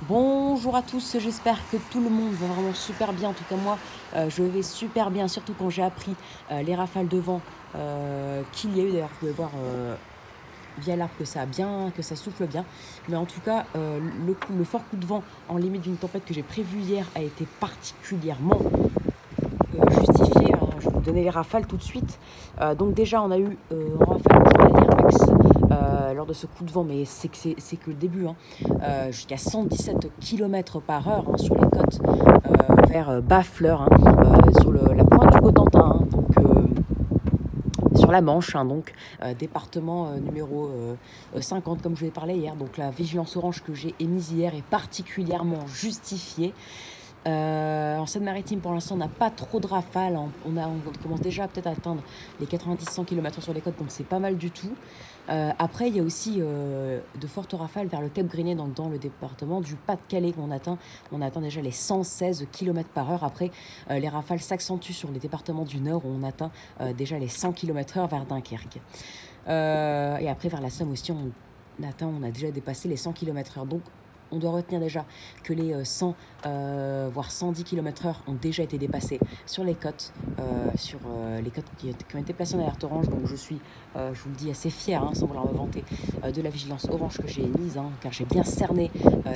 Bonjour à tous, j'espère que tout le monde va vraiment super bien. En tout cas moi, je vais super bien, surtout quand j'ai appris les rafales de vent qu'il y a eu. D'ailleurs, vous pouvez voir via l'arbre que ça souffle bien. Mais en tout cas, le fort coup de vent en limite d'une tempête que j'ai prévu hier a été particulièrement justifié, hein. Je vais vous donner les rafales tout de suite. Donc déjà, on a eu en rafale journalière max lors de ce coup de vent, mais c'est que le début, hein, jusqu'à 117 km par heure, hein, sur les côtes vers Bas-Fleur, hein, sur la pointe du Cotentin, hein, donc sur la Manche, hein, donc département numéro 50, comme je vous ai parlé hier. Donc la vigilance orange que j'ai émise hier est particulièrement justifiée. En Seine-Maritime, pour l'instant, on n'a pas trop de rafales. On commence déjà peut-être à atteindre les 90-100 km sur les côtes, donc c'est pas mal du tout. Après, il y a aussi de fortes rafales vers le Cap Grigny, donc dans le département du Pas-de-Calais qu'on atteint. On atteint déjà les 116 km par heure. Après, les rafales s'accentuent sur les départements du Nord, où on atteint déjà les 100 km heure vers Dunkerque. Et après, vers la Somme aussi, on a déjà dépassé les 100 km heure. Donc, on doit retenir déjà que les 100 voire 110 km/h ont déjà été dépassés sur les côtes, les côtes qui ont été placées en alerte orange. Donc je suis, je vous le dis, assez fière, hein, sans vouloir me vanter, de la vigilance orange que j'ai émise, hein, car j'ai bien cerné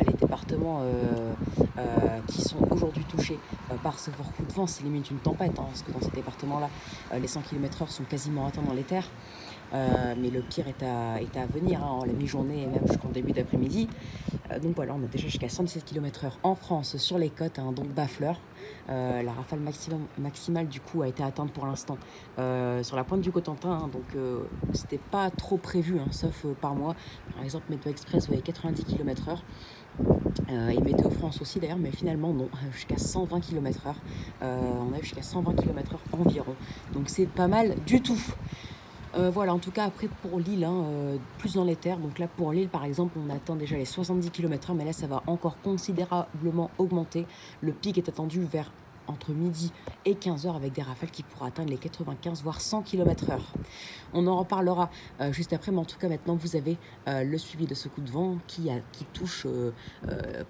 les départements qui sont aujourd'hui touchés par ce fort coup de vent. C'est limite une tempête, hein, parce que dans ces départements-là, les 100 km/h sont quasiment atteints dans les terres. Mais le pire est à venir, hein, en la mi-journée et même jusqu'en début d'après-midi. Donc voilà, on a déjà jusqu'à 117 km/h en France sur les côtes, hein, donc Bas-Fleur. La rafale maximale du coup a été atteinte pour l'instant sur la pointe du Cotentin, hein, donc c'était pas trop prévu, hein, sauf par mois. Par exemple, Météo Express, vous voyez 90 km/h. Et Météo France aussi d'ailleurs, mais finalement non, jusqu'à 120 km/h. On a jusqu'à 120 km/h environ, donc c'est pas mal du tout. Voilà, en tout cas, après pour Lille, hein, plus dans les terres. Donc là, pour Lille, par exemple, on atteint déjà les 70 km/h, mais là, ça va encore considérablement augmenter. Le pic est attendu vers entre midi et 15h avec des rafales qui pourraient atteindre les 95 voire 100 km/h. On en reparlera juste après, mais en tout cas, maintenant, vous avez le suivi de ce coup de vent qui touche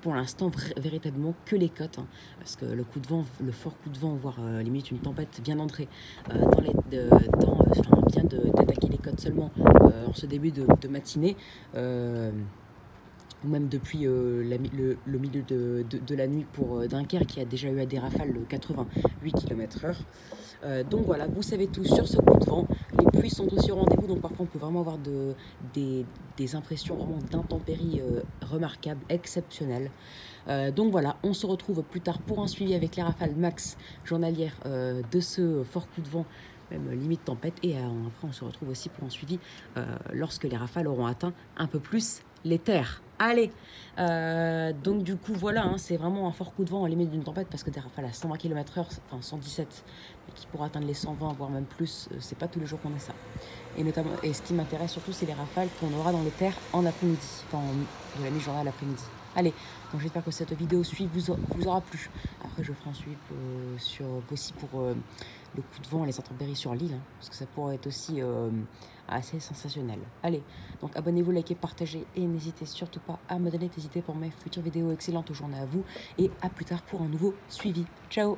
pour l'instant véritablement que les côtes, hein, parce que le fort coup de vent, voire limite une tempête bien entrée vient d'attaquer les côtes seulement en ce début de matinée. Ou même depuis le milieu de la nuit pour Dunkerque, qui a déjà eu à des rafales de 88 km/h. Donc voilà, vous savez tout sur ce coup de vent. Les pluies sont aussi au rendez-vous, donc parfois on peut vraiment avoir des impressions vraiment d'intempéries remarquables, exceptionnelles. Donc voilà, on se retrouve plus tard pour un suivi avec les rafales max journalières de ce fort coup de vent, même limite tempête. Et après, on se retrouve aussi pour un suivi lorsque les rafales auront atteint un peu plus les terres. Allez, donc du coup voilà, hein, c'est vraiment un fort coup de vent en limite d'une tempête, parce que des rafales à 120 km/h, enfin 117, mais qui pourraient atteindre les 120 voire même plus, c'est pas tous les jours qu'on a ça. Et ce qui m'intéresse surtout, c'est les rafales qu'on aura dans les terres en après-midi, enfin de la mi-journée à l'après-midi. Allez, donc j'espère que cette vidéo vous aura plu. Après, je ferai un suivi aussi pour le coup de vent et les intempéries sur l'île, hein, parce que ça pourrait être aussi assez sensationnel. Allez, donc abonnez-vous, likez, partagez et n'hésitez surtout pas à me donner des idées pour mes futures vidéos. Excellente journée à vous et à plus tard pour un nouveau suivi. Ciao!